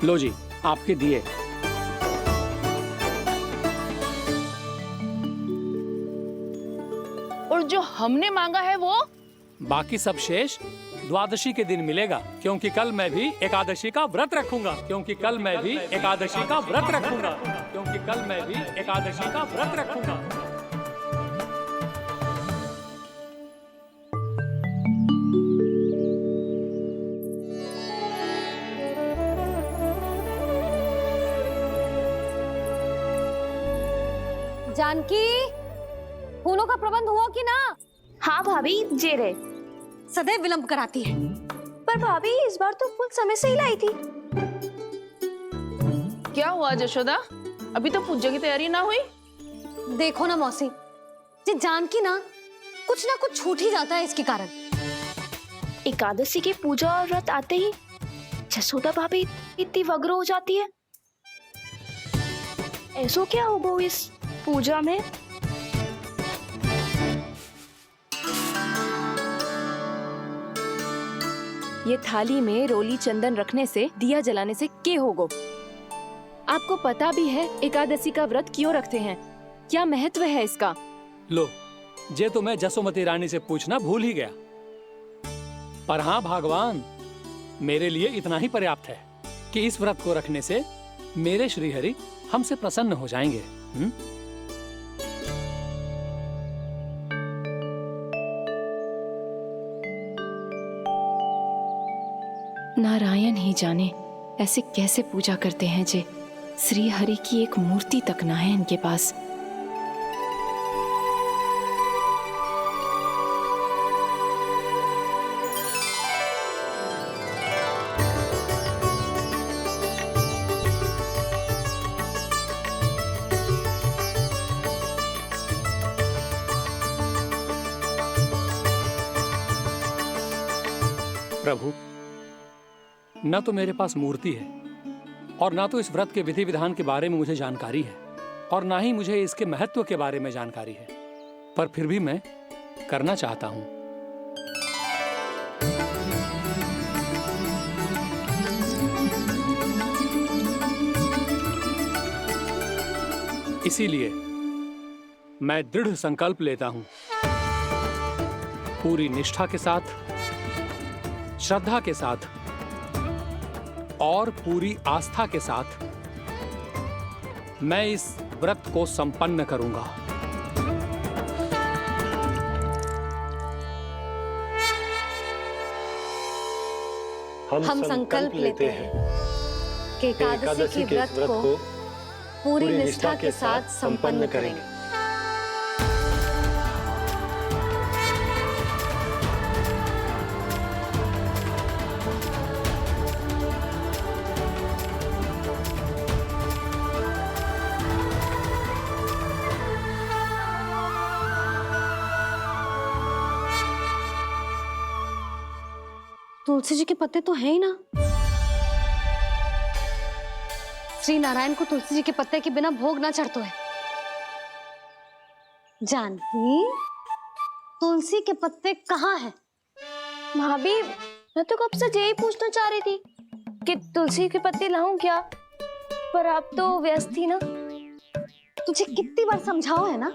लो जी, आपके दिए। और जो हमने मांगा है वो? बाकी सब शेष द्वादशी के दिन मिलेगा, क्योंकि कल मैं भी एकादशी का व्रत रखूंगा। क्योंकि कल मैं भी एकादशी का व्रत रखूंगा। क्योंकि कल मैं भी एकादशी का व्रत रखूंगा। जानकी, फूलों का प्रबंध हुआ कि ना? हाँ भाभी, जे रहे। सदैव विलंब कराती है। पर भाभी इस बार तो फूल समय से ही लाई थी। क्या हुआ जशोदा, अभी तो पूजा की तैयारी ना हुई? देखो ना मौसी, ये जानकी ना कुछ छूट ही जाता है इसके कारण। एकादशी की पूजा और व्रत आते ही जसोदा भाभी इतनी वग्र हो जाती है। ऐसो क्या होगा इस पूजा में? ये थाली में रोली चंदन रखने से, दिया जलाने से के होगो? आपको पता भी है एकादशी का व्रत क्यों रखते हैं? क्या महत्व है इसका? लो, जे तो मैं जसोमती रानी से पूछना भूल ही गया। पर हाँ भगवान, मेरे लिए इतना ही पर्याप्त है कि इस व्रत को रखने से मेरे श्रीहरि हमसे प्रसन्न हो जाएंगे। नारायण ही जाने ऐसे कैसे पूजा करते हैं जे श्री हरि की एक मूर्ति तक ना है इनके पास। प्रभु, न तो मेरे पास मूर्ति है और ना तो इस व्रत के विधि विधान के बारे में मुझे जानकारी है और ना ही मुझे इसके महत्व के बारे में जानकारी है, पर फिर भी मैं करना चाहता हूं। इसीलिए मैं दृढ़ संकल्प लेता हूं, पूरी निष्ठा के साथ, श्रद्धा के साथ और पूरी आस्था के साथ मैं इस व्रत को संपन्न करूंगा। हम संकल्प लेते हैं कि एकादशी के व्रत को पूरी निष्ठा के साथ संपन्न करेंगे। तुलसी जी के पत्ते तो हैं ही ना। श्री नारायण को तुलसी जी के पत्ते के बिना भोग ना चढ़तो है। जानकी, तुलसी के पत्ते कहाँ हैं? भाभी, मैं तो कब से यही पूछना चाह रही थी कि तुलसी के पत्ते लाऊं क्या, पर आप तो व्यस्त थी ना। तुझे कितनी बार समझाओ है ना,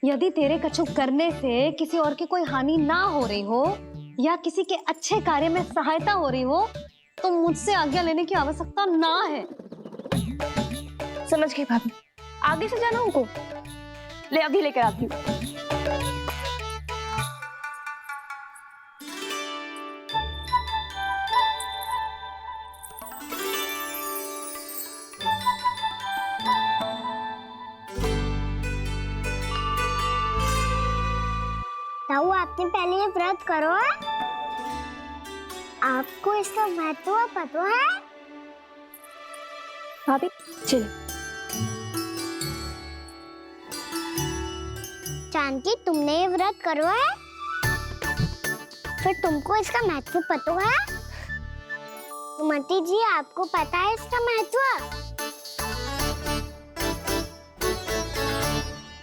यदि तेरे कछु करने से किसी और की कोई हानि ना हो रही हो या किसी के अच्छे कार्य में सहायता हो रही हो तो मुझसे आज्ञा लेने की आवश्यकता ना है। समझ गई भाभी, आगे से जाना उनको। ले अभी लेकर आती हूँ। ताऊ, आपने पहले ये व्रत करो है? आपको इसका महत्व पता है? भाभी चलो। जानकी, तुमने ये व्रत करो है? फिर तुमको इसका महत्व पता है? सुमति जी, आपको पता है इसका महत्व?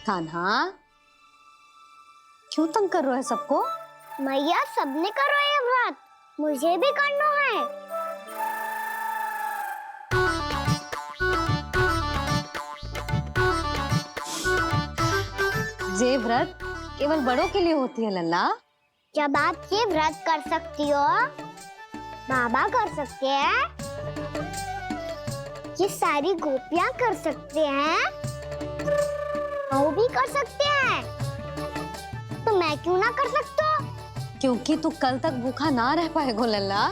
कान्हा, क्यों तंग कर रहा है सबको? मैया, सबने करो ये व्रत, मुझे भी करना है। ये व्रत केवल बड़ों के लिए होती है लल्ला। जब आप ये व्रत कर सकती हो, बाबा कर सकते हैं, ये सारी गोपियां कर सकते हैं, वो भी कर सकते हैं, तो मैं क्यों ना कर सकता? क्योंकि तू कल तक भूखा ना रह पाएगो लल्ला।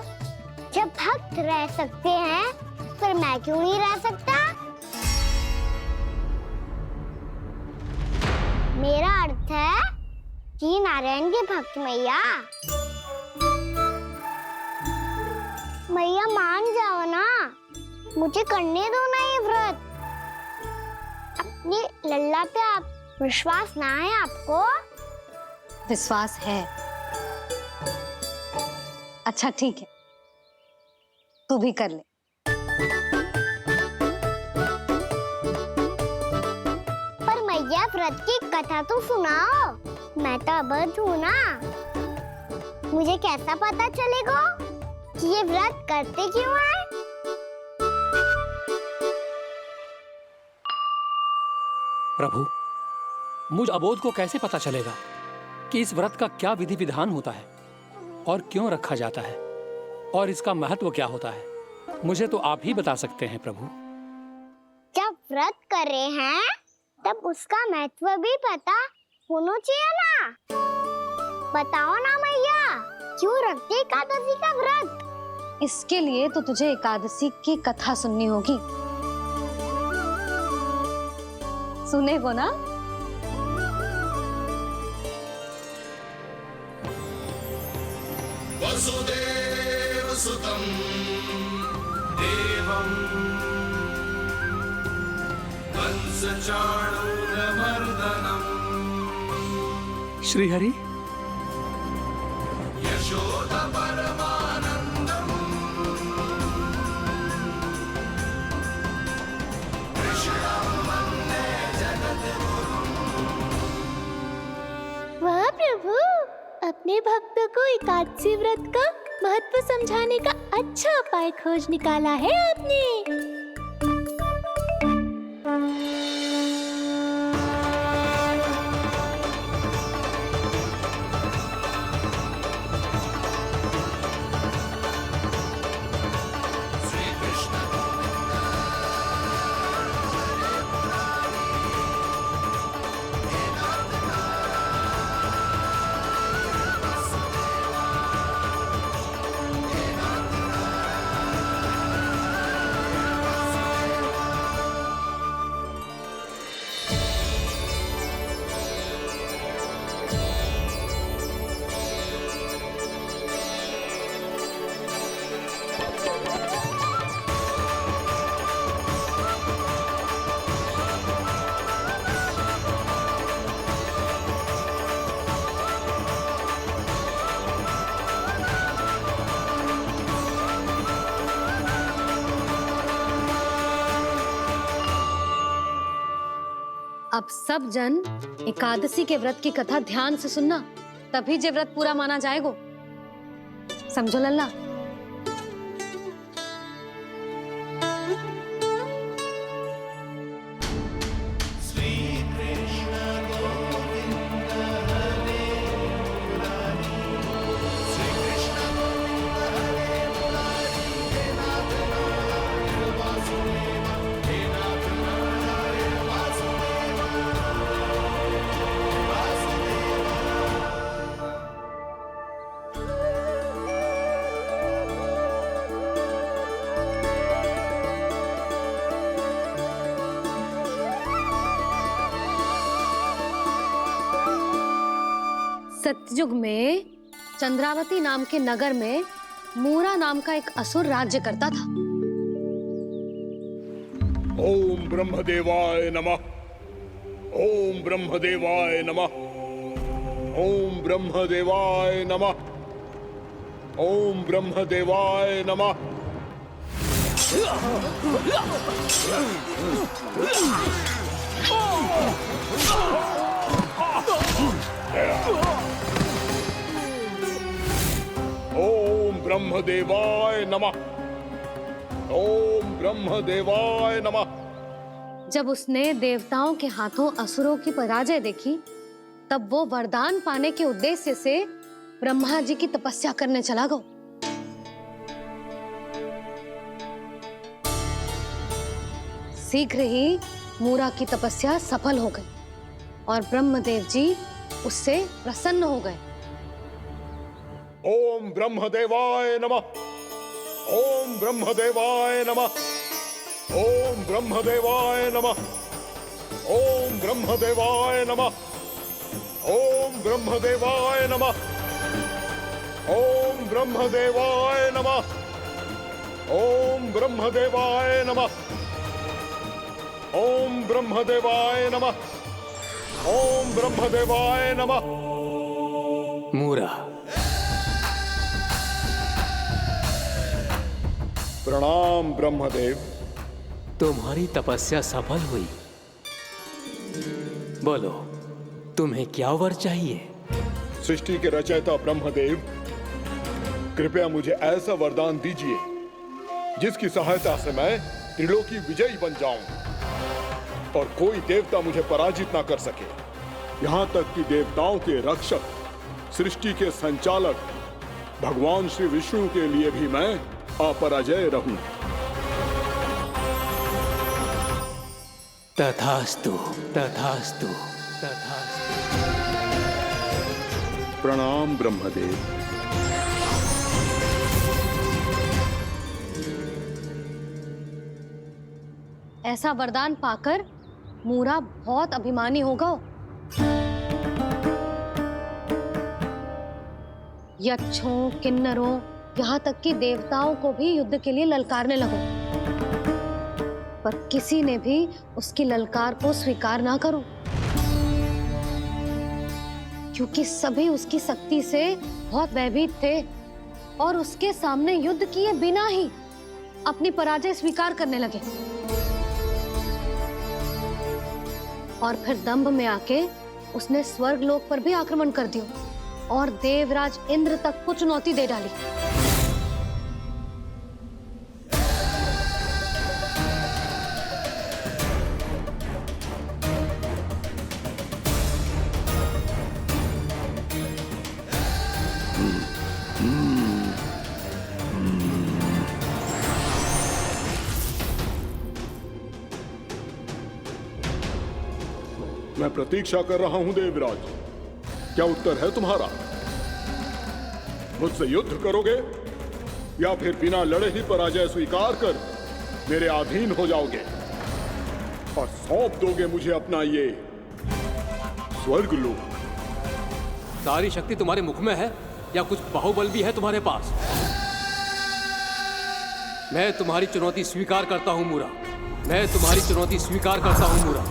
जब भक्त रह सकते हैं, फिर मैं क्यों नहीं रह सकता? मेरा अर्थ है कि नारायण के भक्त मैया, मैया मान जाओ ना, मुझे करने दो ना ये व्रत। अपनी लल्ला पे आप विश्वास ना है आपको? विश्वास है। अच्छा ठीक है, तू भी कर ले। पर मैया व्रत की कथा तो सुनाओ, मैं तो अबध हूँ ना, मुझे कैसा पता चलेगा कि ये व्रत करते क्यों हैं? प्रभु, मुझ अबोध को कैसे पता चलेगा कि इस व्रत का क्या विधि विधान होता है और क्यों रखा जाता है और इसका महत्व क्या होता है? मुझे तो आप ही बता सकते हैं प्रभु। जब व्रत कर रहे हैं तब उसका महत्व भी पता होना चाहिए ना। बताओ ना मैया, क्यों रखते एकादशी का व्रत? इसके लिए तो तुझे एकादशी की कथा सुननी होगी। सुनेगो ना? वसुदेव सुतं देवं कंसचाणूरमर्दनम् श्रीहरि, यशोदा परमानन्दम् कृष्णं वन्दे जगद्गुरुम्। वाह प्रभु, अपने भक्तों को एकादशी व्रत का महत्व समझाने का अच्छा उपाय खोज निकाला है आपने। अब सब जन एकादशी के व्रत की कथा ध्यान से सुनना, तभी जे व्रत पूरा माना जाएगो। समझो लल्ला? सतयुग में चंद्रावती नाम के नगर में मूरा नाम का एक असुर राज्य करता था। ओम ब्रह्मदेवाय नमः। ओम ब्रह्मदेवाय नमः। ओम ब्रह्मदेवाय नमः। ओम ब्रह्मदेवाय नमः। ओम ब्रह्मदेवाय नमः। ओम ब्रह्मदेवाय नमः। जब उसने देवताओं के हाथों असुरों की पराजय देखी तब वो वरदान पाने के उद्देश्य से ब्रह्मा जी की तपस्या करने चला गया। शीघ्र ही मूरा की तपस्या सफल हो गई और ब्रह्मदेव जी उससे प्रसन्न हो गए। ओम ब्रह्मदेवाय नमः। ओम ब्रह्मदेवाय नमः। ओम ब्रह्मदेवाय नमः। ओम ब्रह्मदेवाय नमः। ओम ब्रह्मदेवाय नमः। ओम ब्रह्मदेवाय नमः। ओम ब्रह्मदेवाय नमः। ओम ब्रह्मदेवाय नमः। ओम ब्रह्मदेवाय नमः। मूरा, प्रणाम ब्रह्मदेव। तुम्हारी तपस्या सफल हुई। बोलो, तुम्हें क्या वर चाहिए? सृष्टि के रचयिता ब्रह्मदेव, कृपया मुझे ऐसा वरदान दीजिए जिसकी सहायता से मैं त्रिलोकी विजयी बन जाऊं और कोई देवता मुझे पराजित ना कर सके। यहां तक कि देवताओं के रक्षक, सृष्टि के संचालक भगवान श्री विष्णु के लिए भी मैं अपराजय रहूं। तथास्तु, तथास्तु, तथास्तु। प्रणाम ब्रह्मदेव। ऐसा वरदान पाकर मूरा बहुत अभिमानी होगा। यक्षों, किन्नरों, यहाँ तक कि देवताओं को भी युद्ध के लिए ललकारने लगो, पर किसी ने भी उसकी ललकार को स्वीकार ना करो, क्योंकि सभी उसकी शक्ति से बहुत भयभीत थे और उसके सामने युद्ध किए बिना ही अपनी पराजय स्वीकार करने लगे और फिर दंभ में आके उसने स्वर्ग लोक पर भी आक्रमण कर दिया और देवराज इंद्र तक को चुनौती दे डाली। मैं प्रतीक्षा कर रहा हूं देवराज। क्या उत्तर है तुम्हारा? मुझसे युद्ध करोगे या फिर बिना लड़े ही पराजय स्वीकार कर मेरे अधीन हो जाओगे और सौंप दोगे मुझे अपना ये स्वर्ग लोक? सारी शक्ति तुम्हारे मुख में है या कुछ बाहुबल भी है तुम्हारे पास? मैं तुम्हारी चुनौती स्वीकार करता हूं मूरा। मैं तुम्हारी चुनौती स्वीकार करता हूं मूरा।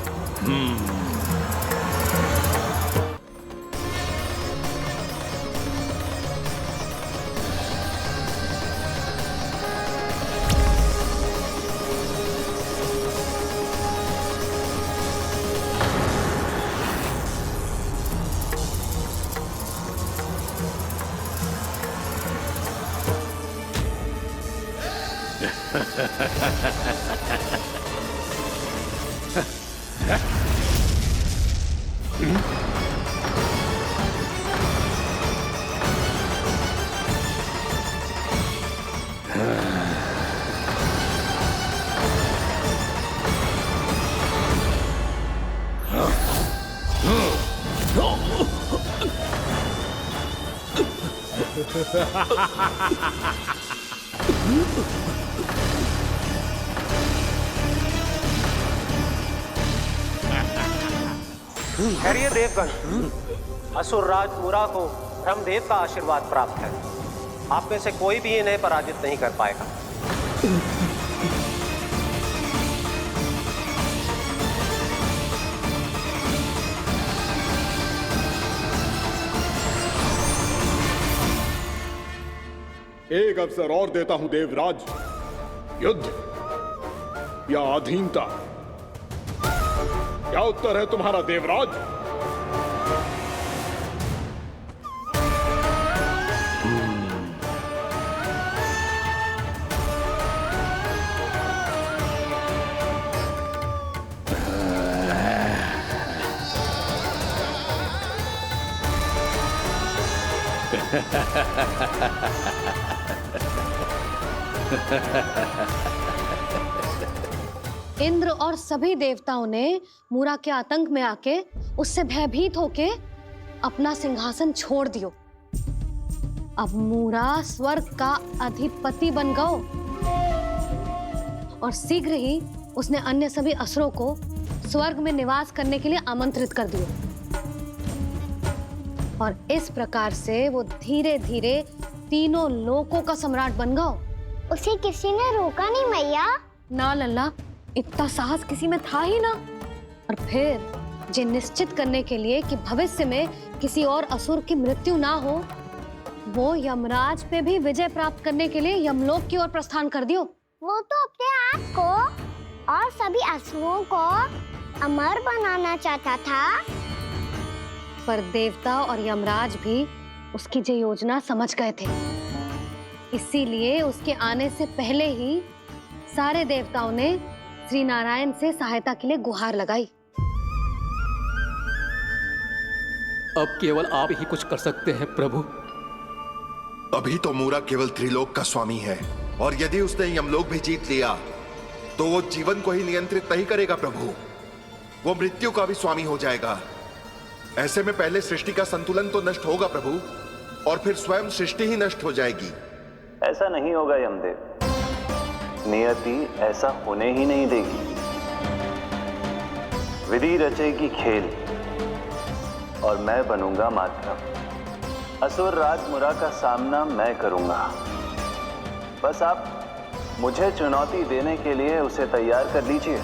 खैरिए देवगण, असुर राज मूरा को ब्रह्मदेव का आशीर्वाद प्राप्त है। आप में से कोई भी इन्हें पराजित नहीं कर पाएगा। एक अवसर और देता हूं देवराज। युद्ध या अधीनता, क्या उत्तर है तुम्हारा देवराज? इंद्र और सभी देवताओं ने मूरा के आतंक में आके उससे भयभीत होके अपना सिंहासन छोड़ दियो। अब मूरा स्वर्ग का अधिपति बन गयो और शीघ्र ही उसने अन्य सभी असुरों को स्वर्ग में निवास करने के लिए आमंत्रित कर दिया। और इस प्रकार से वो धीरे धीरे तीनों लोकों का सम्राट बन गया। उसे किसी ने रोका नहीं मैया। ना लल्ला, इतना साहस किसी में था ही ना। और फिर ये निश्चित करने के लिए कि भविष्य में किसी और असुर की मृत्यु ना हो, वो यमराज पे भी विजय प्राप्त करने के लिए यमलोक की ओर प्रस्थान कर दियो। वो तो अपने आप को और सभी असुरों को अमर बनाना चाहता था। पर देवता और यमराज भी उसकी ये योजना समझ गए थे। इसीलिए उसके आने से पहले ही सारे देवताओं ने श्री नारायण से सहायता के लिए गुहार लगाई। अब केवल आप ही कुछ कर सकते हैं प्रभु। अभी तो मूरा केवल त्रिलोक का स्वामी है, और यदि उसने यमलोक भी जीत लिया तो वो जीवन को ही नियंत्रित नहीं करेगा प्रभु, वो मृत्यु का भी स्वामी हो जाएगा। ऐसे में पहले सृष्टि का संतुलन तो नष्ट होगा प्रभु, और फिर स्वयं सृष्टि ही नष्ट हो जाएगी। ऐसा नहीं होगा यमदेव, नियति ऐसा होने ही नहीं देगी। विधि रचेगी खेल और मैं बनूंगा माध्यम। असुर राज मूरा का सामना मैं करूंगा। बस आप मुझे चुनौती देने के लिए उसे तैयार कर लीजिए,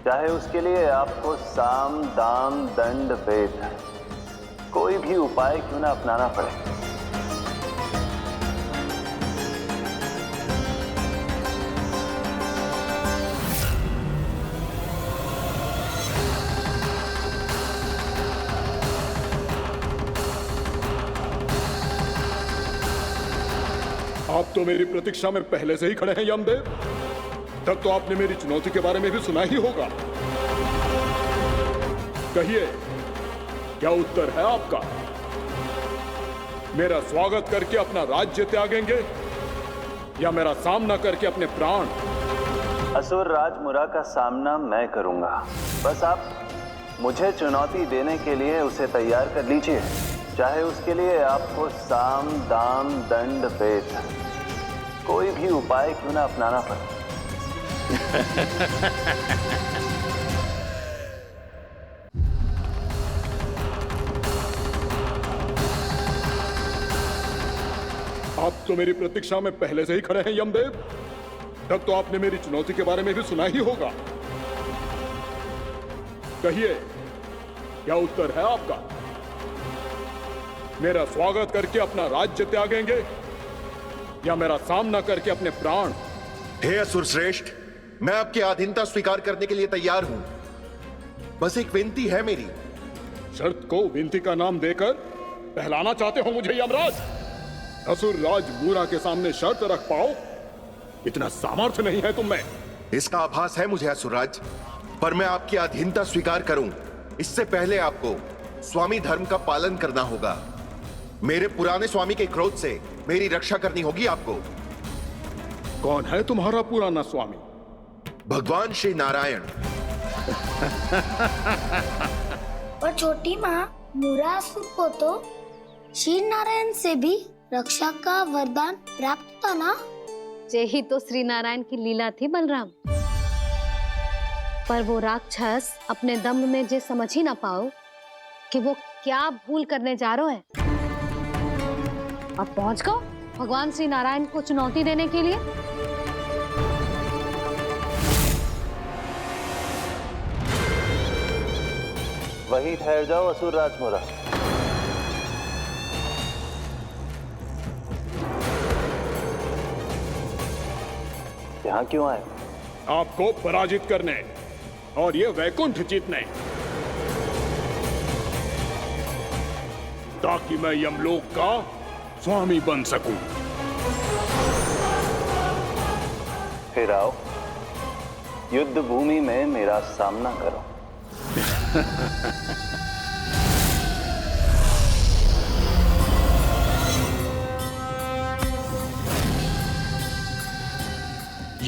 चाहे उसके लिए आपको साम दाम दंड भेद कोई भी उपाय क्यों ना अपनाना पड़े। आप तो मेरी प्रतीक्षा में पहले से ही खड़े हैं यमदेव। तब तो आपने मेरी चुनौती के बारे में भी सुना ही होगा। कहिए, क्या उत्तर है आपका? मेरा स्वागत करके अपना राज्य त्यागेंगे या मेरा सामना करके अपने प्राण? असुर राज मूरा का सामना मैं करूंगा। बस आप मुझे चुनौती देने के लिए उसे तैयार कर लीजिए, चाहे उसके लिए आपको साम दाम दंड भेद कोई भी उपाय क्यों ना अपनाना पड़े। आप तो मेरी प्रतीक्षा में पहले से ही खड़े हैं यमदेव। तब तो आपने मेरी चुनौती के बारे में भी सुना ही होगा। कहिए, क्या उत्तर है आपका? मेरा स्वागत करके अपना राज्य त्यागेंगे या मेरा सामना करके अपने प्राण? हे असुर श्रेष्ठ, मैं आपकी अधीनता स्वीकार करने के लिए तैयार हूं। बस एक विनती है मेरी। शर्त को विनती का नाम देकर बहलाना चाहते हो मुझे यमराज? असुर राज मूरा के सामने शर्त रख पाओ, इतना सामर्थ्य नहीं है तुम में। इसका आभास है मुझे असुरराज, पर मैं आपकी अधीनता स्वीकार करूं इससे पहले आपको स्वामी धर्म का पालन करना होगा। मेरे पुराने स्वामी के क्रोध से मेरी रक्षा करनी होगी आपको। कौन है तुम्हारा पुराना स्वामी? भगवान श्री नारायण। और छोटी माँ मूरासुर को तो श्री नारायण से भी रक्षा का वरदान प्राप्त था ना? यही तो श्री नारायण की लीला थी बलराम। पर वो राक्षस अपने दम में जे समझ ही ना पाओ कि वो क्या भूल करने जा रहे हैं। अब पहुंच गो भगवान श्री नारायण को चुनौती देने के लिए। वहीं ठहर जाओ असुर राज मूरा। यहाँ क्यों आए? आपको पराजित करने और ये वैकुंठ जीतने, ताकि मैं यमलोक का स्वामी बन सकूं। फिर आओ, युद्ध भूमि में मेरा सामना करो।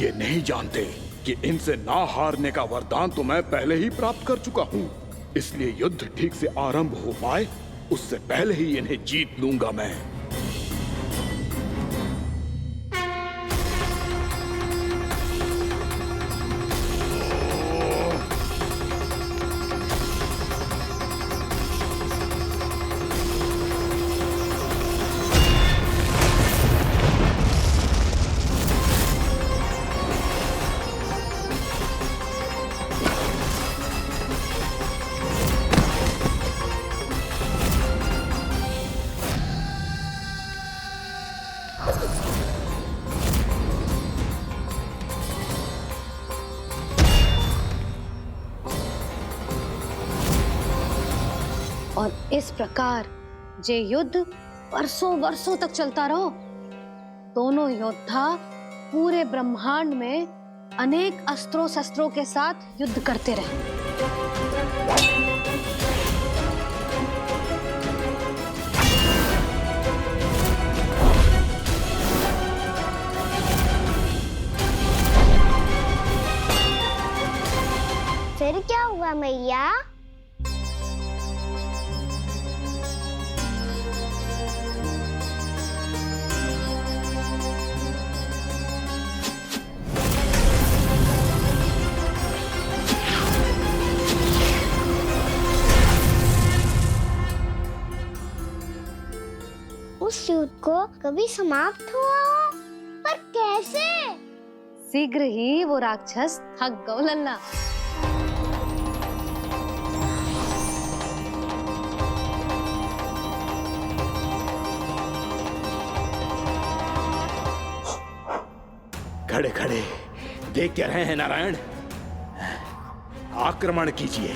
ये नहीं जानते कि इनसे ना हारने का वरदान तो मैं पहले ही प्राप्त कर चुका हूँ। इसलिए युद्ध ठीक से आरंभ हो पाए उससे पहले ही इन्हें जीत लूंगा मैं। और इस प्रकार ये युद्ध वर्षों वर्षों तक चलता रहो। दोनों योद्धा पूरे ब्रह्मांड में अनेक अस्त्रों शस्त्रों के साथ युद्ध करते रहे। फिर क्या हुआ मैया? उस युद्ध को कभी समाप्त हुआ हो, पर कैसे? शीघ्र ही वो राक्षस थक गौ लल्ला। खड़े खड़े देख क्या रहे हैं नारायण? आक्रमण कीजिए,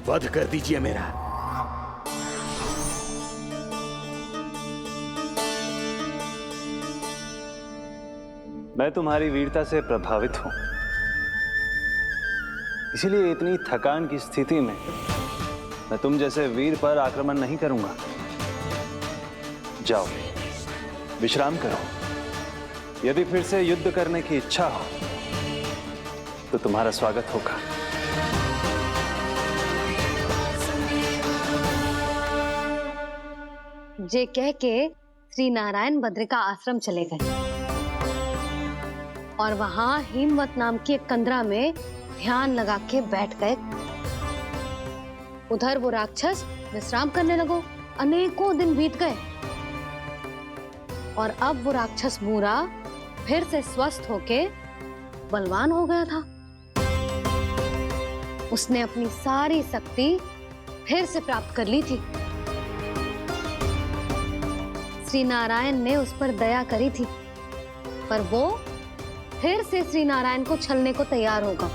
वध कर दीजिए मेरा। मैं तुम्हारी वीरता से प्रभावित हूं, इसीलिए इतनी थकान की स्थिति में मैं तुम जैसे वीर पर आक्रमण नहीं करूंगा। जाओ विश्राम करो। यदि फिर से युद्ध करने की इच्छा हो तो तुम्हारा स्वागत होगा। जे कह के श्री नारायण बद्रिका आश्रम चले गए और वहां हिमवत नाम की एक कंदरा में ध्यान लगा के बैठ गए। उधर वो राक्षस विश्राम करने लगो। अनेकों दिन बीत गए और अब वो राक्षस मूरा फिर से स्वस्थ होके बलवान हो गया था। उसने अपनी सारी शक्ति फिर से प्राप्त कर ली थी। श्री नारायण ने उस पर दया करी थी, पर वो फिर से श्री नारायण को छलने को तैयार होगा।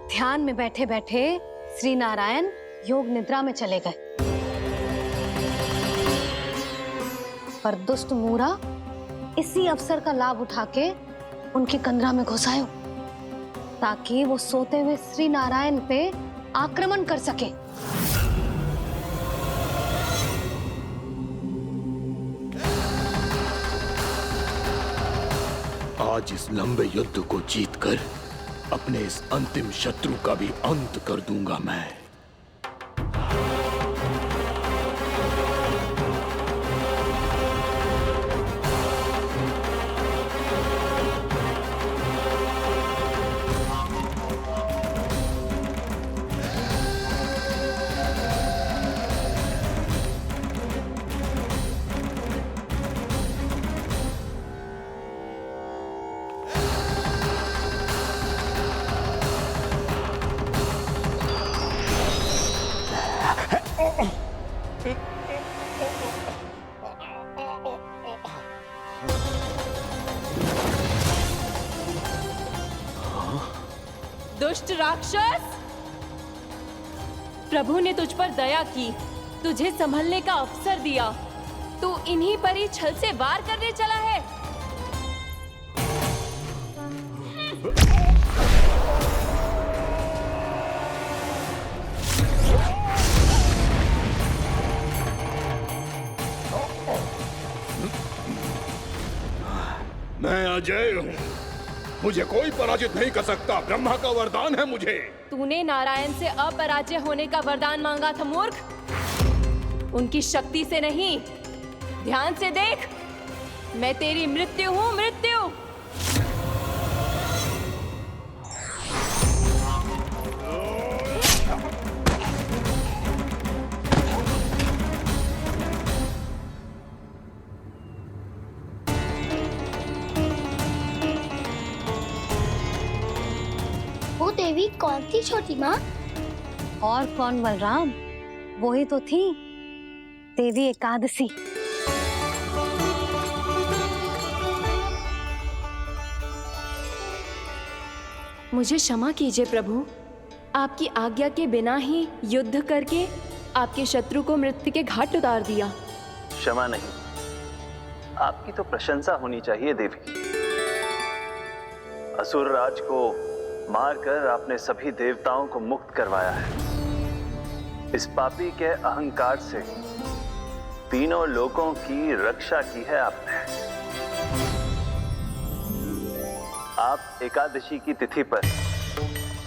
ध्यान में बैठे बैठे श्री नारायण योग निद्रा में चले गए, पर दुष्ट मूरा इसी अवसर का लाभ उठा के उनकी कंदरा में घुस आयो ताकि वो सोते हुए श्री नारायण पे आक्रमण कर सके। आज इस लंबे युद्ध को जीतकर अपने इस अंतिम शत्रु का भी अंत कर दूंगा मैं। दुष्ट राक्षस, प्रभु ने तुझ पर दया की, तुझे संभलने का अवसर दिया। तू इन्हीं पर ही छल से वार करने चला है। अजय हूँ, मुझे कोई पराजित नहीं कर सकता। ब्रह्मा का वरदान है मुझे। तूने नारायण से अपराजय होने का वरदान मांगा था मूर्ख, उनकी शक्ति से नहीं। ध्यान से देख, मैं तेरी मृत्यु हूँ, मृत्यु। वो देवी कौन थी छोटी माँ? और कौन बलराम, वही तो थी देवी एकादशी। मुझे क्षमा कीजिए प्रभु, आपकी आज्ञा के बिना ही युद्ध करके आपके शत्रु को मृत्यु के घाट उतार दिया। क्षमा नहीं, आपकी तो प्रशंसा होनी चाहिए देवी। असुर राज को मारकर आपने सभी देवताओं को मुक्त करवाया है। इस पापी के अहंकार से तीनों लोकों की रक्षा की है आपने। आप एकादशी की तिथि पर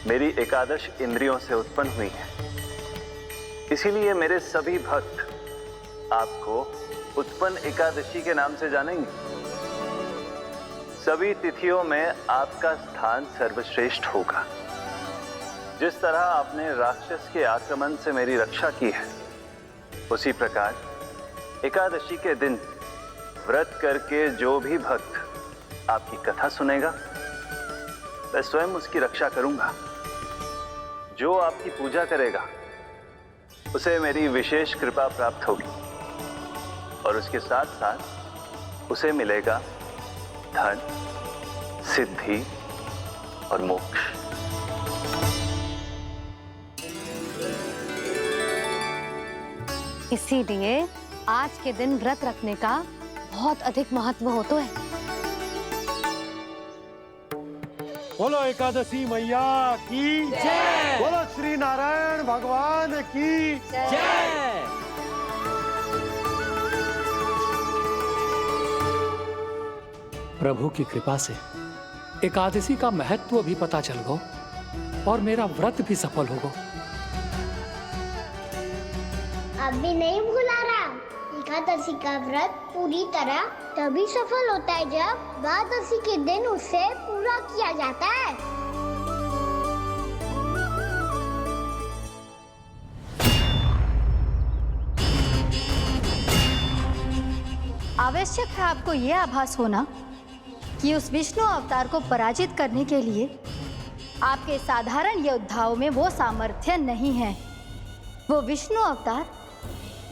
मेरी एकादश इंद्रियों से उत्पन्न हुई हैं। इसीलिए मेरे सभी भक्त आपको उत्पन्न एकादशी के नाम से जानेंगे। सभी तिथियों में आपका स्थान सर्वश्रेष्ठ होगा। जिस तरह आपने राक्षस के आक्रमण से मेरी रक्षा की है, उसी प्रकार एकादशी के दिन व्रत करके जो भी भक्त आपकी कथा सुनेगा, मैं स्वयं उसकी रक्षा करूंगा। जो आपकी पूजा करेगा उसे मेरी विशेष कृपा प्राप्त होगी और उसके साथ साथ उसे मिलेगा धन, सिद्धि और मोक्ष। इसीलिए आज के दिन व्रत रखने का बहुत अधिक महत्व होता है। बोलो एकादशी मैया की जय। बोलो श्री नारायण भगवान की जय। प्रभु की कृपा से एकादशी का महत्व भी पता चल गो और मेरा व्रत भी सफल हो गो। अभी नहीं भूला रहा, एकादशी का व्रत पूरी तरह तभी सफल होता है जब द्वादशी के दिन उसे पूरा किया जाता है। आवश्यक है आपको यह आभास होना कि उस विष्णु अवतार को पराजित करने के लिए आपके साधारण योद्धाओं में वो सामर्थ्य नहीं है। वो विष्णु अवतार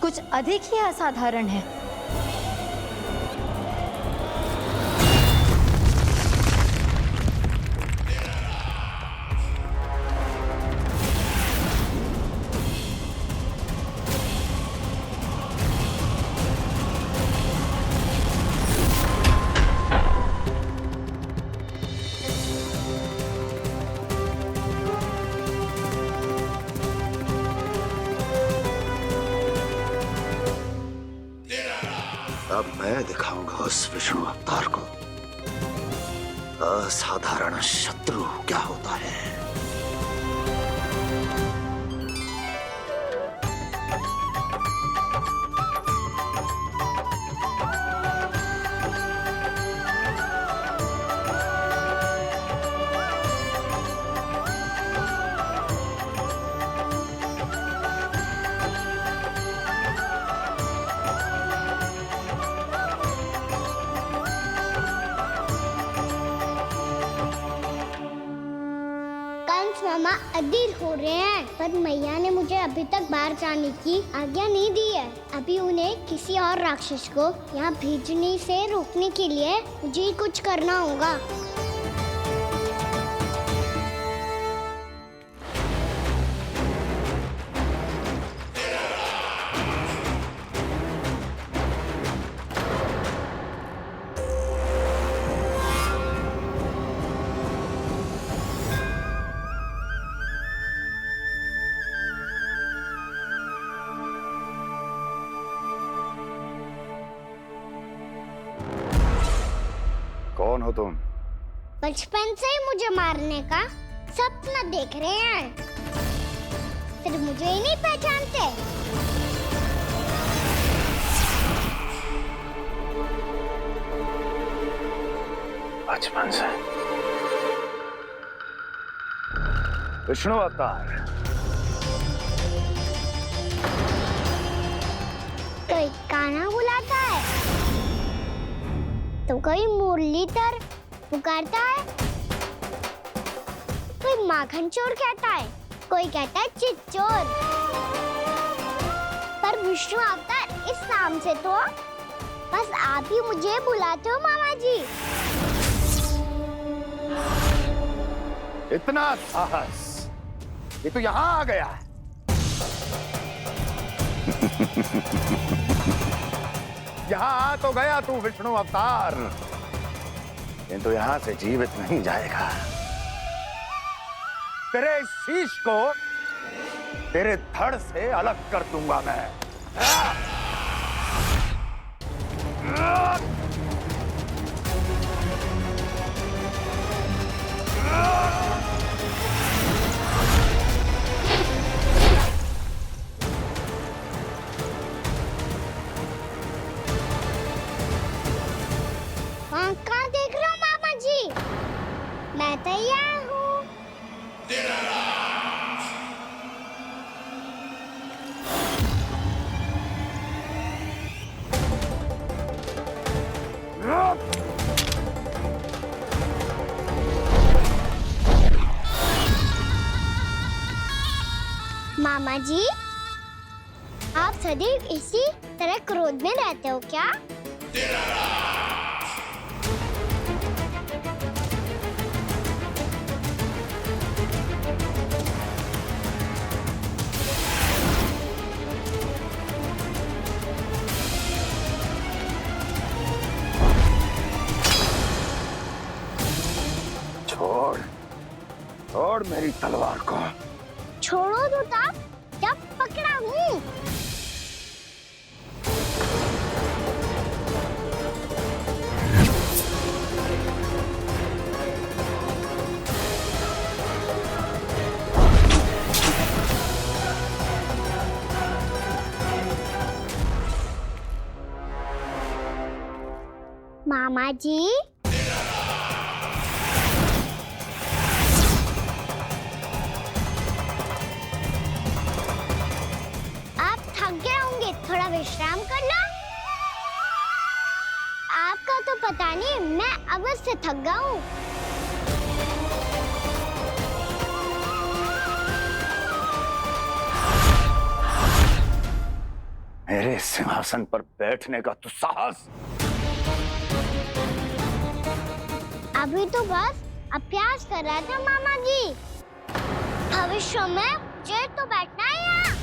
कुछ अधिक ही असाधारण है। अब मैं दिखाऊंगा उस विष्णु अवतार को असाधारण शत्रु क्या होता है। मामा अधीर हो रहे हैं, पर मैया ने मुझे अभी तक बाहर जाने की आज्ञा नहीं दी है। अभी उन्हें किसी और राक्षस को यहाँ भेजने से रोकने के लिए मुझे ही कुछ करना होगा। कौन कौन हो तुम? बचपन से ही मुझे मारने का सपना देख रहे हैं, फिर मुझे ही नहीं पहचानते। बचपन से विष्णु अवतार। कोई कान्हा बुलाता है तो कोई मुरलीधर पुकारता है, कोई माखन चोर कहता है, कोई कहता है चिच्चोर। पर विष्णु अवतार इस नाम से तो बस आप ही मुझे बुलाते हो मामा जी। इतना साहस, ये तो यहाँ आ गया है। यहाँ आ तो गया तू विष्णु अवतार, किंतु यहाँ से जीवित नहीं जाएगा। तेरे इस शीश को तेरे धड़ से अलग कर दूंगा मैं। कहाँ देख रहे हो मामा जी? मैं तैयार हूँ। मामा जी, आप सदैव इसी तरह क्रोध में रहते हो क्या? छोड़, छोड़ मेरी तलवार को। छोड़ो तो तब जब पकड़ा हूँ। मामा जी, थोड़ा विश्राम कर लो। आपका तो पता नहीं, मैं अवश्य थक गया हूँ। मेरे सिंहासन पर बैठने का तू साहस? अभी तो बस अभ्यास कर रहा था मामा जी। भविष्य में मुझे तो बैठना है यहाँ।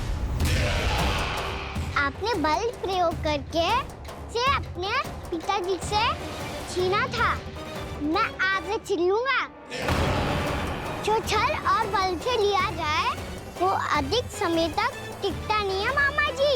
आपने बल प्रयोग करके से अपने पिताजी से छीना था, मैं आपसे छीन लूंगा। जो छल और बल से लिया जाए वो अधिक समय तक टिकता नहीं है मामा जी।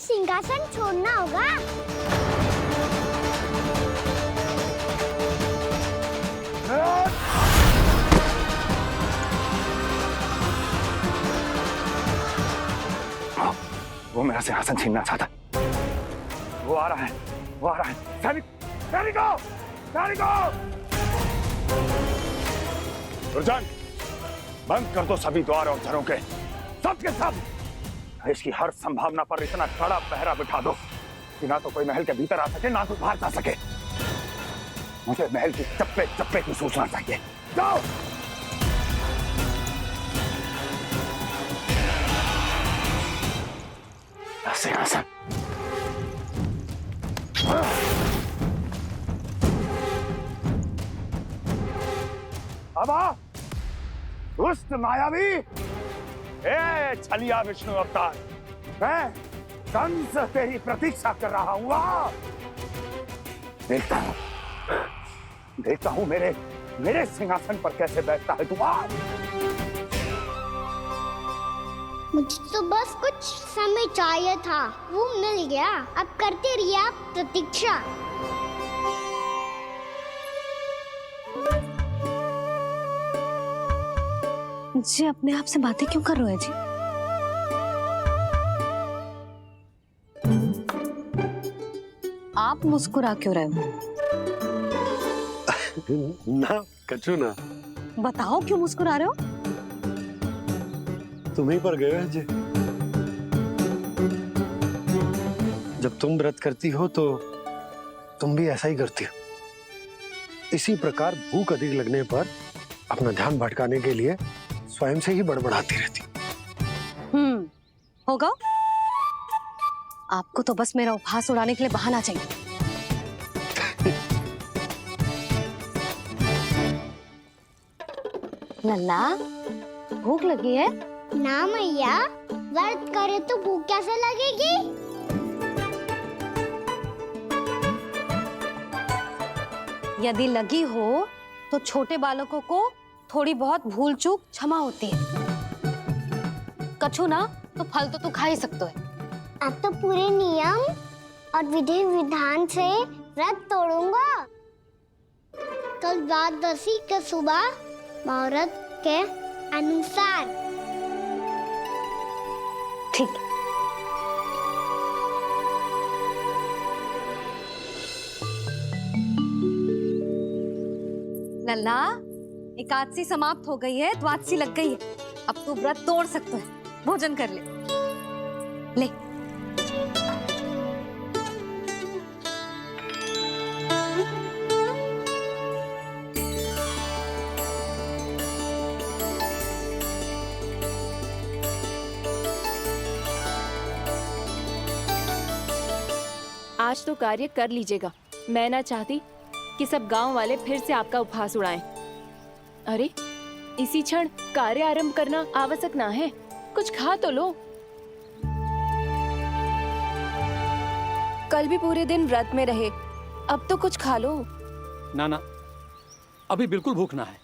सिंहासन छोड़ना होगा। वो मेरा सिंहासन छीनना चाहता है। वो आ रहा है, वो आ रहा है। सैनिकों, दुर्जन, बंद कर दो सभी द्वार और झरों के। सब के सब इसकी हर संभावना पर इतना कड़ा पहरा बिठा दो कि ना तो कोई महल के भीतर आ सके ना तो बाहर जा सके। मुझे महल की चप्पे चप्पे की सूचना चाहिए। जाओ। सिंहासन। अब आ दुष्ट मायावी, ए छलिया विष्णु अवतार, मैं कंस तेरी प्रतीक्षा कर रहा हूं। देखता हूं मेरे सिंहासन पर कैसे बैठता है तू। मुझे तो बस कुछ समय चाहिए था, वो मिल गया। अब करते रहिए आप प्रतीक्षा। जी अपने आप से बातें क्यों कर रहे हैं जी? आप मुस्कुरा क्यों रहे हो? ना कछु ना। बताओ क्यों मुस्कुरा रहे हो? तुम्हीं पर गए हैं जी। जब तुम व्रत करती हो तो तुम भी ऐसा ही करती हो। इसी प्रकार भूख अधिक लगने पर अपना ध्यान भटकाने के लिए स्वयं से ही बड़बड़ाती रहती। होगा। आपको तो बस मेरा उपहास उड़ाने के लिए बहाना चाहिए। लल्ला, भूख लगी है? ना मैया, व्रत करे तो भूख कैसे लगेगी? यदि लगी हो तो छोटे बालकों को थोड़ी बहुत भूल चूक क्षमा होती है। कछु ना तो फल तो तू खा ही सकते है। अब तो पूरे नियम और विधि विधान से व्रत तोड़ूंगा। कल द्वादशी के सुबह मुहूर्त के अनुसार। ठीक। लल्ला, एकादशी समाप्त हो गई है, द्वादशी लग गई है। अब तू व्रत तोड़ सकते है। भोजन कर ले। ले। आज तो कार्य कर लीजिएगा। मैं ना चाहती कि सब गांव वाले फिर से आपका उपहास उड़ाएं। अरे, इसी क्षण कार्य आरंभ करना आवश्यक ना है। कुछ खा तो लो। कल भी पूरे दिन व्रत में रहे, अब तो कुछ खा लो। ना ना, अभी बिल्कुल भूख ना है।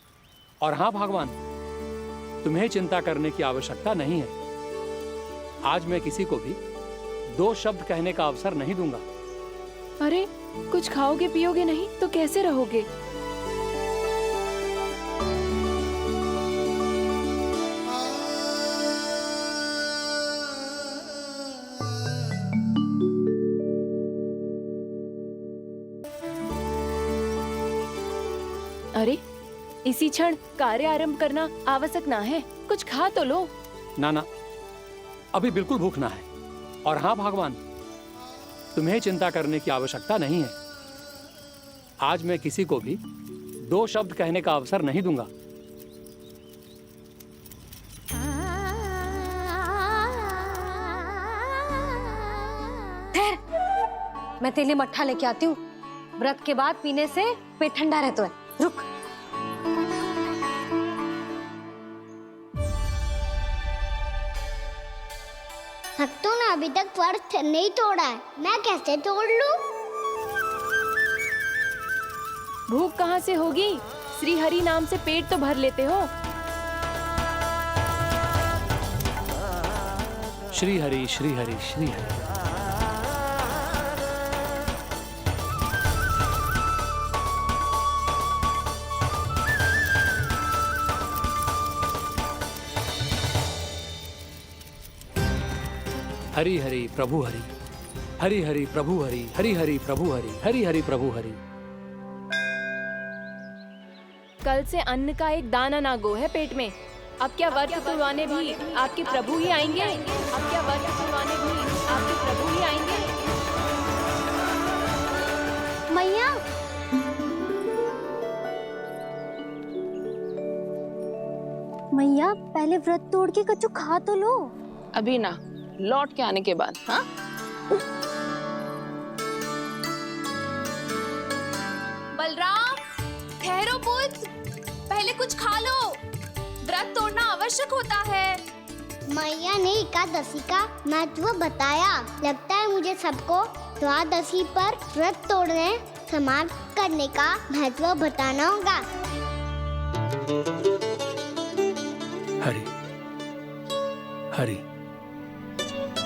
और हाँ भगवान, तुम्हें चिंता करने की आवश्यकता नहीं है। आज मैं किसी को भी 2 शब्द कहने का अवसर नहीं दूंगा। अरे, कुछ खाओगे पियोगे नहीं तो कैसे रहोगे? अरे, इसी क्षण कार्य आरंभ करना आवश्यक ना है। कुछ खा तो लो। ना ना, अभी बिल्कुल भूख ना है। और हाँ भगवान, तुम्हें चिंता करने की आवश्यकता नहीं है। आज मैं किसी को भी 2 शब्द कहने का अवसर नहीं दूंगा। मैं तेरे लिए मट्ठा लेके आती हूँ। व्रत के बाद पीने से पेट ठंडा रहता है। रुक। भक्तों ने अभी तक व्रत नहीं तोड़ा है, मैं कैसे तोड़ लूं? भूख कहाँ से होगी? श्री हरि नाम से पेट तो भर लेते हो। श्री हरि श्री हरि श्री हरि। हरि हरि प्रभु हरि, हरि हरि प्रभु हरि, हरि हरि प्रभु हरि, हरि हरि प्रभु हरि। कल से अन्न का एक दाना ना गो है पेट में। अब क्या व्रत तुड़वाने भी आपके प्रभु ही आएंगे? अब क्या व्रत तुड़वाने भी आपके प्रभु ही आएंगे? मैया, मैया पहले व्रत तोड़ के कच्चू खा तो लो। अभी ना, लौट के आने के बाद। हाँ, बलराम, ठहरो पुत्र, पहले कुछ खा लो। व्रत तोड़ना आवश्यक होता है। मैया ने एकादशी का महत्व बताया। लगता है मुझे सबको द्वादशी पर व्रत तोड़ने समाप्त करने का महत्व बताना होगा। हरि हरि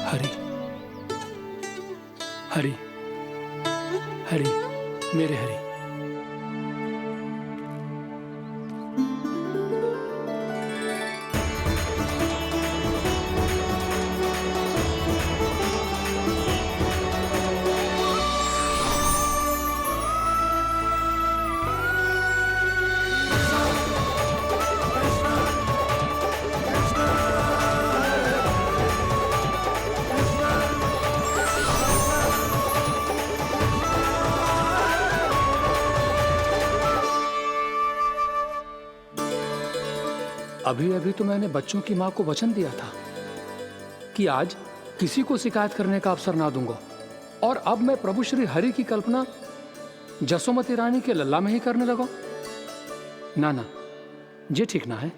हरि हरि हरि मेरे हरि। अभी अभी तो मैंने बच्चों की मां को वचन दिया था कि आज किसी को शिकायत करने का अवसर ना दूंगा, और अब मैं प्रभु श्री हरि की कल्पना जसोमती रानी के लल्ला में ही करने लगा। ना ना, ये ठीक ना है।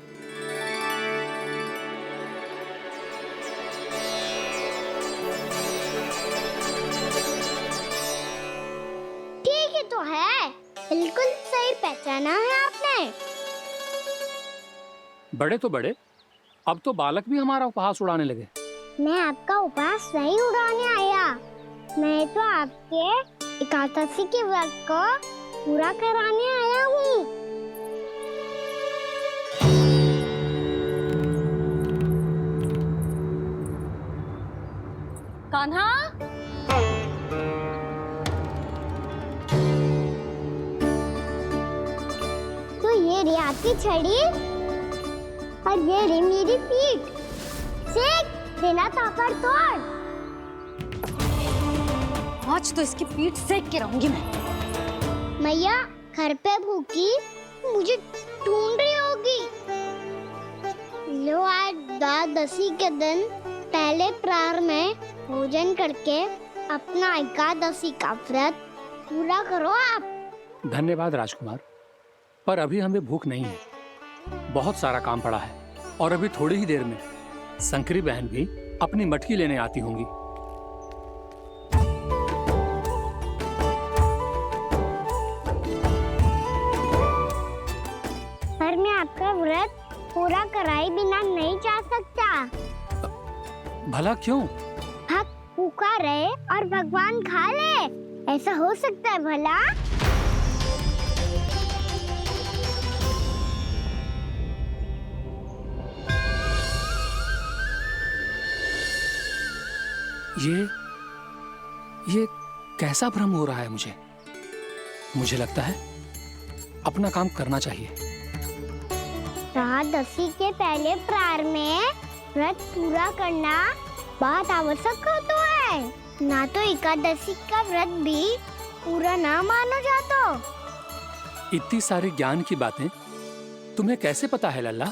ठीक है तो है, बिल्कुल सही पहचाना है आपने। बड़े तो बड़े, अब तो बालक भी हमारा उपहास उड़ाने लगे। मैं आपका उपहास नहीं उड़ाने आया, मैं तो आपके एकादशी के व्रत को पूरा कराने आया हूँ। कान्हा, तो ये रे आपकी छड़ी और ये रे मेरी पीठ। सीख बिना ताकत तोड़। आज तो इसकी पीठ सेक के रहूंगी मैं। मैया घर पे भूखी मुझे ढूंढ रही होगी। लो, आज द्वादशी के दिन पहले प्रहर में भोजन करके अपना एकादशी का व्रत पूरा करो आप। धन्यवाद राजकुमार, पर अभी हमें भूख नहीं है। बहुत सारा काम पड़ा है, और अभी थोड़ी ही देर में शंकरी बहन भी अपनी मटकी लेने आती होंगी। पर मैं आपका व्रत पूरा कराए बिना नहीं जा सकता। भला क्यों? भक्त भूखा रहे और भगवान खा ले, ऐसा हो सकता है भला? ये कैसा भ्रम हो रहा है मुझे लगता है अपना काम करना चाहिए। द्वादशी के पहले प्रहर में व्रत पूरा करना बहुत आवश्यक होता है, ना तो एकादशी का व्रत भी पूरा ना मानो जातो। इतनी सारी ज्ञान की बातें तुम्हें कैसे पता है लल्ला?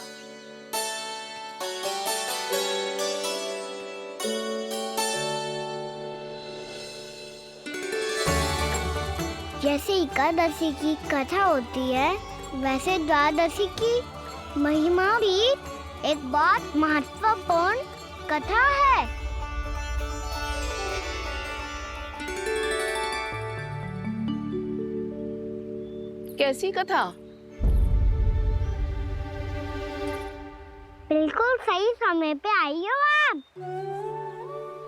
जैसे एकादशी की कथा होती है, वैसे द्वादशी की महिमा भी एक बहुत महत्वपूर्ण कथा है। कैसी कथा? बिल्कुल सही समय पे आई हो आप,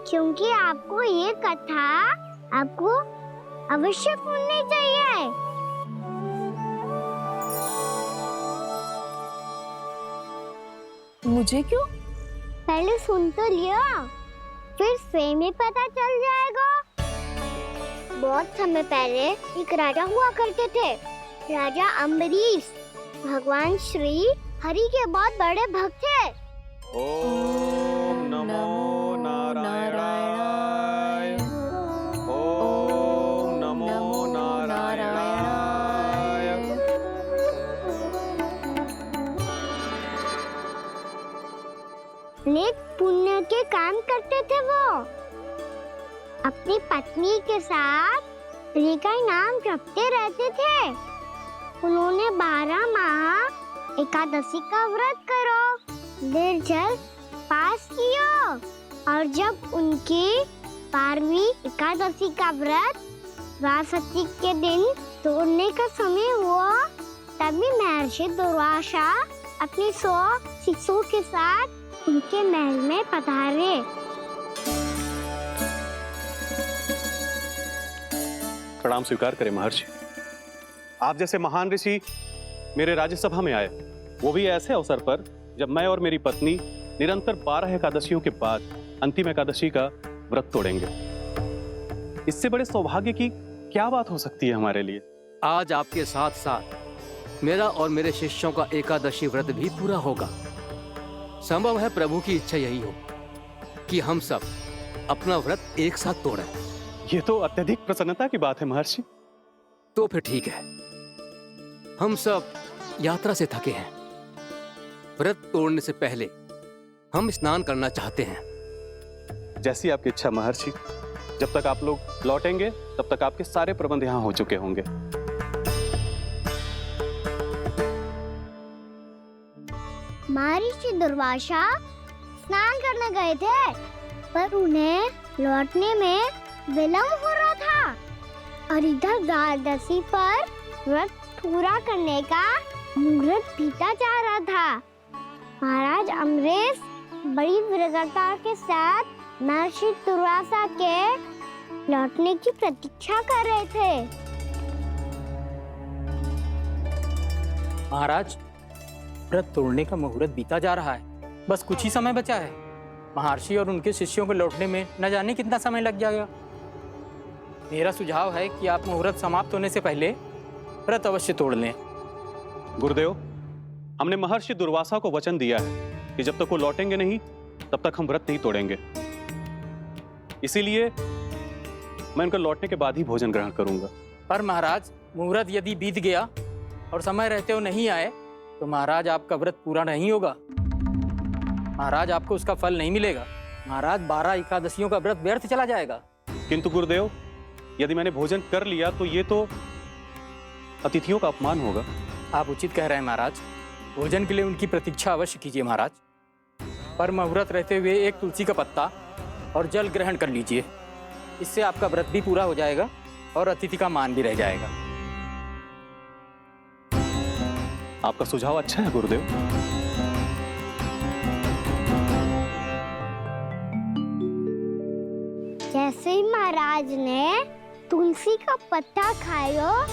क्योंकि आपको ये कथा आपको अवश्य सुननी चाहिए। मुझे क्यों? पहले सुन तो लियो, फिर स्वयं ही पता चल जाएगा। बहुत समय पहले एक राजा हुआ करते थे, राजा अम्बरीश। भगवान श्री हरि के बहुत बड़े भक्त हैं। ओम नमो नारायणाय। ओम नमो नारायणाय। नेक पुण्य के काम करते थे वो। अपनी पत्नी के साथ हरि का नाम जपते रहते थे। उन्होंने 12 माह एकादशी का व्रत करो, निर्जल पास किया, और जब उनकी 12वीं एकादशी का व्रत द्वादशी के दिन तोड़ने का समय हुआ, तभी महर्षि दुर्वासा अपनी 100 शिष्यों के साथ उनके महल में पधारे। प्रणाम स्वीकार करें महर्षि। आप जैसे महान ऋषि मेरे राज्यसभा में आए, वो भी ऐसे अवसर पर जब मैं और मेरी पत्नी निरंतर 12 एकादशियों के बाद अंतिम एकादशी का व्रत तोड़ेंगे। इससे बड़े सौभाग्य की क्या बात हो सकती है हमारे लिए। आज आपके साथ साथ मेरा और मेरे शिष्यों का एकादशी व्रत भी पूरा होगा। संभव है प्रभु की इच्छा यही हो कि हम सब अपना व्रत एक साथ तोड़ें। ये तो अत्यधिक प्रसन्नता की बात है महर्षि। तो फिर ठीक है, हम सब यात्रा से थके हैं। व्रत तोड़ने से पहले हम स्नान करना चाहते हैं। जैसी आपकी इच्छा महर्षि। जब तक आप लोग लौटेंगे तब तक आपके सारे प्रबंध यहाँ हो चुके होंगे। महर्षि दुर्वासा स्नान करने गए थे, पर उन्हें लौटने में विलंब हो रहा था, और इधर द्वादशी पर व्रत पूरा करने का मुहूर्त बीता जा रहा था। महाराज अमरेश बड़ी विरगता के साथ महर्षि दुर्वासा के लौटने की प्रतीक्षा कर रहे थे। महाराज, व्रत तोड़ने का मुहूर्त बीता जा रहा है, बस कुछ ही समय बचा है। महर्षि और उनके शिष्यों को लौटने में न जाने कितना समय लग जाएगा। मेरा सुझाव है कि आप मुहूर्त समाप्त होने से पहले व्रत अवश्य तोड़ लें। गुरुदेव, हमने महर्षि दुर्वासा को वचन दिया है कि जब तक वो लौटेंगे नहीं तब तक हम व्रत नहीं तोड़ेंगे। इसीलिए मैं उनके लौटने के बाद ही भोजन ग्रहण करूंगा। पर महाराज, मुहूर्त यदि बीत गया और समय रहते हो नहीं आए तो महाराज आपका व्रत पूरा नहीं होगा। महाराज, आपको उसका फल नहीं मिलेगा। महाराज, 12 एकादशियों का व्रत व्यर्थ चला जाएगा। किंतु गुरुदेव, यदि मैंने भोजन कर लिया तो ये तो अतिथियों का अपमान होगा। आप उचित कह रहे हैं महाराज। भोजन के लिए उनकी प्रतीक्षा अवश्य कीजिए महाराज, पर मुहूर्त रहते हुए एक तुलसी का पत्ता और जल ग्रहण कर लीजिए। इससे आपका व्रत भी पूरा हो जाएगा और अतिथि का मान भी रह जाएगा। आपका सुझाव अच्छा है गुरुदेव। जैसे ही महाराज ने तुलसी का पत्ता खाया,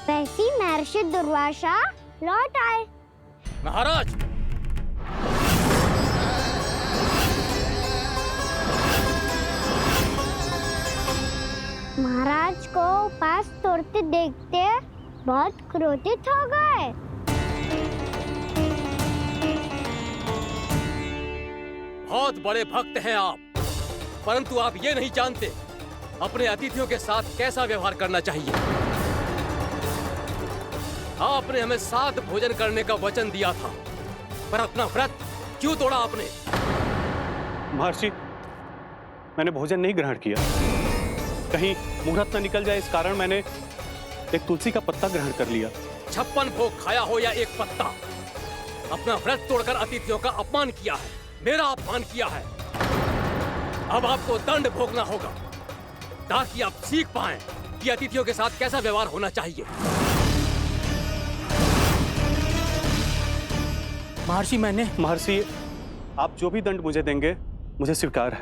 वैसे ही महर्षि दुर्वासा लौट आए। महाराज, महाराज को उपास तोड़ते देखते बहुत क्रोधित हो गए। बहुत बड़े भक्त हैं आप, परंतु आप ये नहीं जानते अपने अतिथियों के साथ कैसा व्यवहार करना चाहिए। आपने हमें साथ भोजन करने का वचन दिया था, पर अपना व्रत क्यों तोड़ा आपने? महर्षि, मैंने भोजन नहीं ग्रहण किया। कहीं मुहूर्त न निकल जाए इस कारण मैंने एक तुलसी का पत्ता ग्रहण कर लिया। 56 भोग खाया हो या एक पत्ता, अपना व्रत तोड़कर अतिथियों का अपमान किया है, मेरा अपमान किया है। अब आपको दंड भोगना होगा ताकि आप सीख पाएं कि अतिथियों के साथ कैसा व्यवहार होना चाहिए। महर्षि, आप जो भी दंड मुझे देंगे मुझे स्वीकार है,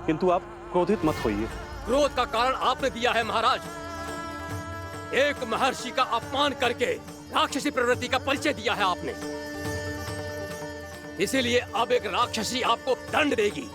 किंतु आप क्रोधित मत होइए। क्रोध का कारण आपने दिया है महाराज। एक महर्षि का अपमान करके राक्षसी प्रवृत्ति का परिचय दिया है आपने। इसीलिए अब एक राक्षसी आपको दंड देगी।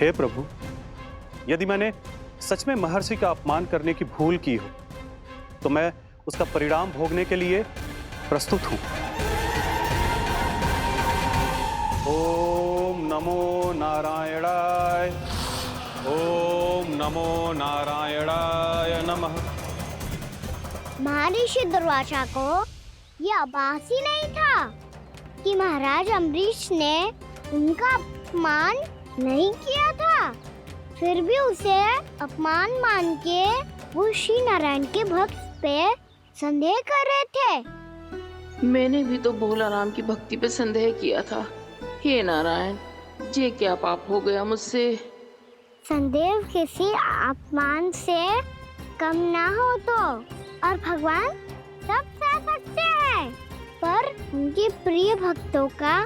हे प्रभु, यदि मैंने सच में महर्षि का अपमान करने की भूल की हो तो मैं उसका परिणाम भोगने के लिए प्रस्तुत हूं। ओम नमो नारायणाय, ओम नमो नारायणाय नमः। महर्षि दुर्वासा को यह आभास ही नहीं था कि महाराज अम्बरीश ने उनका अपमान नहीं किया था। फिर भी उसे अपमान मान के वो श्री नारायण के भक्त पे संदेह कर रहे थे। मैंने भी तो भोला राम की भक्ति पे संदेह किया था। हे नारायण, ये क्या पाप हो गया मुझसे? संदेह किसी अपमान से कम ना हो तो, और भगवान सब सह सकते हैं, पर उनके प्रिय भक्तों का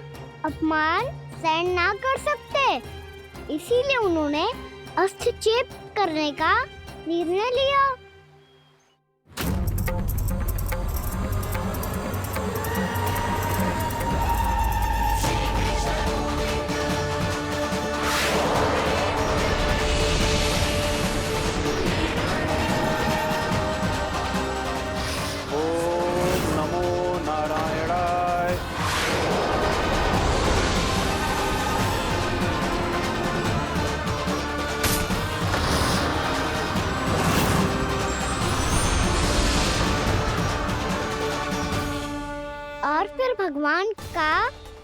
अपमान सहन ना कर सकते। इसीलिए उन्होंने अस्थिचेप करने का निर्णय लिया। ओम नमो नारायणाय। और फिर भगवान का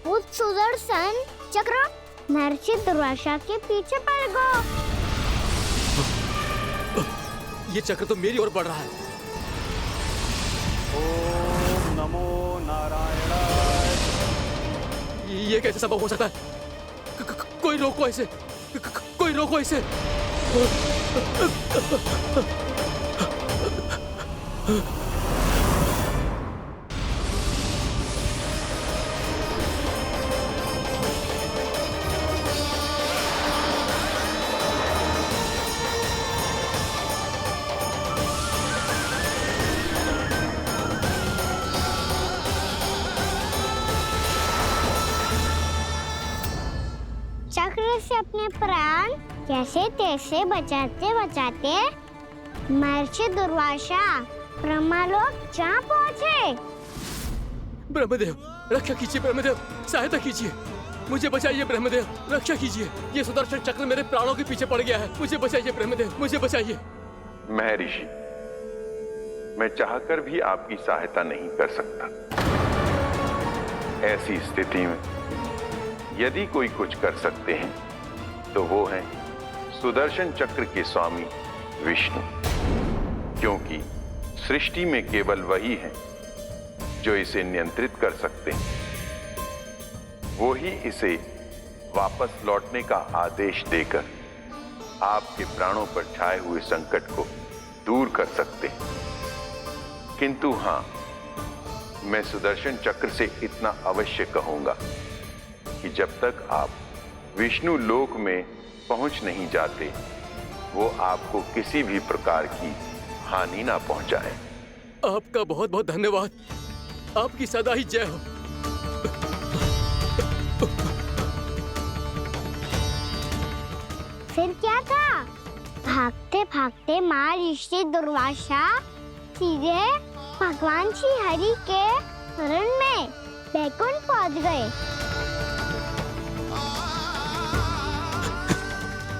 वो सुदर्शन चक्र महर्षि दुर्वासा के पीछे पड़ गया। ये चक्र तो मेरी ओर बढ़ रहा है। ओम नमो नारायणाय। ये कैसे संभव हो सकता है? कोई रोको इसे, कोई रोको इसे। चक्र से अपने प्राण जैसे तैसे बचाते बचाते महर्षि दुर्वासा ब्रह्मलोक जा पहुँचे। ब्रह्मदेव, रक्षा कीजिए ब्रह्मदेव, सहायता कीजिए, मुझे बचाइए ब्रह्मदेव, रक्षा कीजिए। ये सुदर्शन चक्र मेरे प्राणों के पीछे पड़ गया है, मुझे बचाइए ब्रह्मदेव, मुझे बचाइए। महर्षि, मैं चाहकर भी आपकी सहायता नहीं कर सकता। ऐसी स्थिति में यदि कोई कुछ कर सकते हैं तो वो हैं सुदर्शन चक्र के स्वामी विष्णु, क्योंकि सृष्टि में केवल वही हैं जो इसे नियंत्रित कर सकते हैं। वो ही इसे वापस लौटने का आदेश देकर आपके प्राणों पर छाए हुए संकट को दूर कर सकते हैं। किंतु हां, मैं सुदर्शन चक्र से इतना अवश्य कहूंगा कि जब तक आप विष्णु लोक में पहुंच नहीं जाते, वो आपको किसी भी प्रकार की हानि ना पहुंचाए। आपका बहुत बहुत धन्यवाद, आपकी सदा ही जय हो। फिर क्या था? भागते भागते महर्षि दुर्वासा सीधे भगवान श्री हरि के शरण में बैकुंठ पहुंच गए।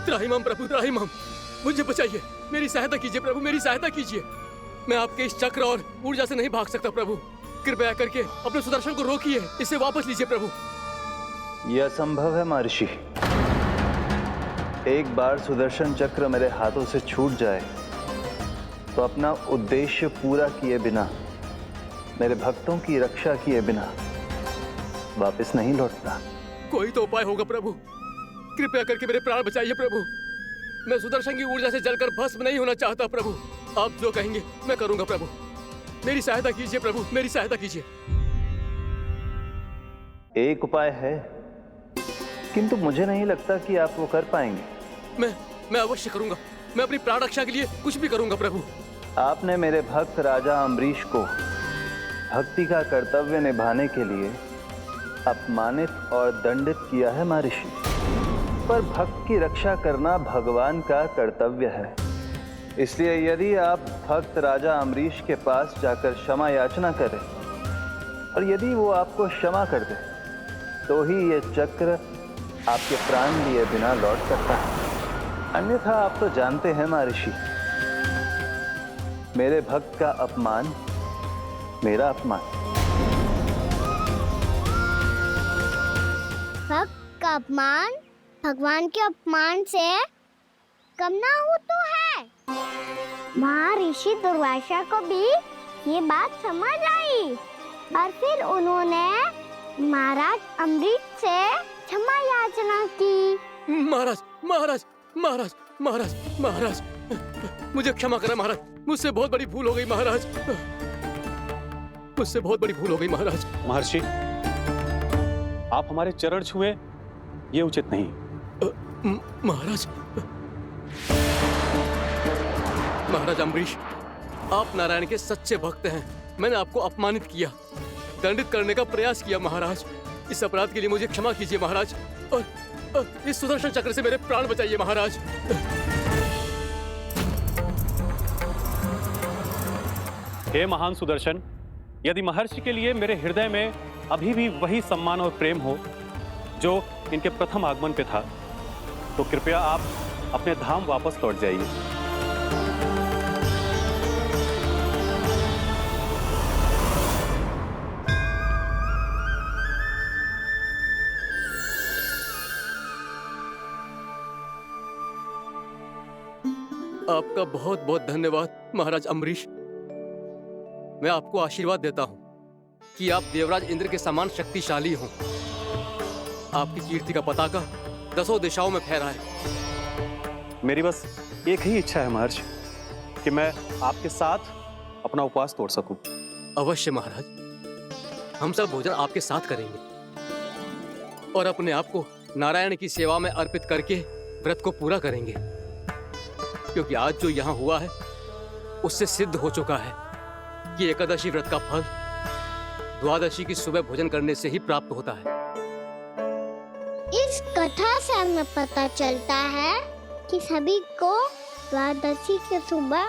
त्राहिमाम प्रभु, त्राहिमाम, मुझे बचाइए, मेरी सहायता कीजिए प्रभु, मेरी सहायता कीजिए। मैं आपके इस चक्र और ऊर्जा से नहीं भाग सकता प्रभु, कृपया करके अपने सुदर्शन को रोकिए, इसे वापस लीजिए प्रभु। यह असंभव है महर्षि। एक बार सुदर्शन चक्र मेरे हाथों से छूट जाए तो अपना उद्देश्य पूरा किए बिना, मेरे भक्तों की रक्षा किए बिना वापस नहीं लौटता। कोई तो उपाय होगा प्रभु, कृपया करके मेरे प्राण बचाइए प्रभु। मैं सुदर्शन की ऊर्जा से जलकर भस्म नहीं होना चाहता प्रभु। आप जो कहेंगे मैं करूंगा प्रभु, मेरी सहायता कीजिए प्रभु, मेरी सहायता कीजिए। एक उपाय है, किंतु मुझे नहीं लगता कि आप वो कर पाएंगे। मैं अवश्य करूंगा, मैं अपनी प्राण रक्षा के लिए कुछ भी करूंगा प्रभु। आपने मेरे भक्त राजा अम्बरीश को भक्ति का कर्तव्य निभाने के लिए अपमानित और दंडित किया है महर्षि, पर भक्त की रक्षा करना भगवान का कर्तव्य है। इसलिए यदि आप भक्त राजा अम्बरीश के पास जाकर क्षमा याचना करें और यदि वो आपको क्षमा कर दे तो ही ये चक्र आपके प्राण लिए बिना लौट सकता है। अन्यथा आप तो जानते हैं महर्षि, मेरे भक्त का अपमान मेरा अपमान। भक्त का अपमान भगवान के अपमान से कम ना हो तो है। महर्षि दुर्वासा को भी ये बात समझ आई और फिर उन्होंने महाराज अम्बरीश से क्षमा याचना की। महाराज महाराज महाराज महाराज महाराज मुझे क्षमा करें महाराज, मुझसे बहुत बड़ी भूल हो गई महाराज, मुझसे बहुत बड़ी भूल हो गई महाराज। महर्षि, आप हमारे चरण छुए ये उचित नहीं। महाराज महाराज अम्बरीश, आप नारायण के सच्चे भक्त हैं। मैंने आपको अपमानित किया, दंडित करने का प्रयास किया महाराज। इस अपराध के लिए मुझे क्षमा कीजिए महाराज, और इस सुदर्शन चक्र से मेरे प्राण बचाइए महाराज। हे महान सुदर्शन, यदि महर्षि के लिए मेरे हृदय में अभी भी वही सम्मान और प्रेम हो जो इनके प्रथम आगमन पे था, तो कृपया आप अपने धाम वापस लौट जाइए। आपका बहुत बहुत धन्यवाद महाराज अम्बरीश। मैं आपको आशीर्वाद देता हूं कि आप देवराज इंद्र के समान शक्तिशाली हों। आपकी कीर्ति का पताका दसों दिशाओं में फहराए। मेरी बस एक ही इच्छा है महर्षि, कि मैं आपके साथ अपना उपवास तोड़ सकूं। अवश्य महाराज, हम सब भोजन आपके साथ करेंगे और अपने आप को नारायण की सेवा में अर्पित करके व्रत को पूरा करेंगे, क्योंकि आज जो यहाँ हुआ है उससे सिद्ध हो चुका है कि एकादशी व्रत का फल द्वादशी की सुबह भोजन करने से ही प्राप्त होता है। इस कथा से हमें पता चलता है कि सभी को द्वादशी के सुबह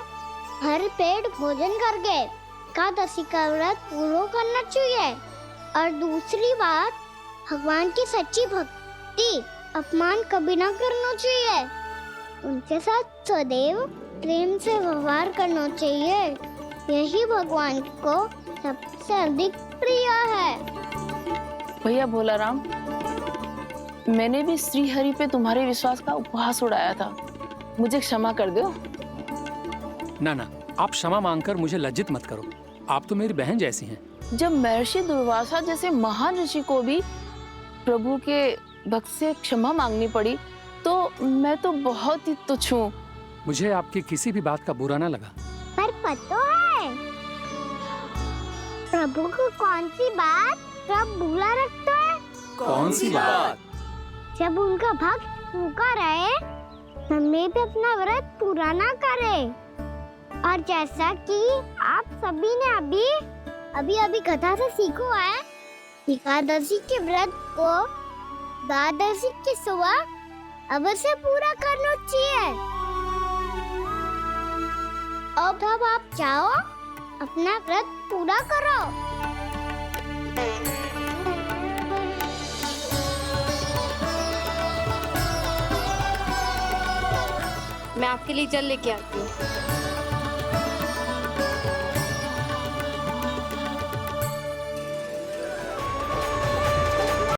भर पेट भोजन करके एकादशी का व्रत पूरा करना चाहिए। और दूसरी बात, भगवान की सच्ची भक्ति अपमान कभी ना करना चाहिए। उनके साथ सदैव प्रेम से व्यवहार करना चाहिए। यही भगवान को सबसे अधिक प्रिय है। भैया भोला राम, मैंने भी श्री हरि पे तुम्हारे विश्वास का उपहास उड़ाया था, मुझे क्षमा कर दो। ना ना, आप क्षमा मांगकर मुझे लज्जित मत करो, आप तो मेरी बहन जैसी हैं। जब महर्षि दुर्वासा जैसे महान ऋषि को भी प्रभु के भक्त से क्षमा मांगनी पड़ी, तो मैं तो बहुत ही तुच्छ हूँ। मुझे आपकी किसी भी बात का बुरा ना लगा। पर पता है प्रभु को कौन सी बात सब भूला रखता है? कौन सी बात? जब उनका भक्त भूखा रहे, हमें भी अपना व्रत पूरा ना करे। और जैसा कि आप सभी ने अभी कथा से सीखो है, एकादशी के व्रत को द्वादशी की सुबह अवश्य पूरा करना चाहिए। अब आप जाओ, अपना व्रत पूरा करो। मैं आपके लिए जल लेके आती हूँ।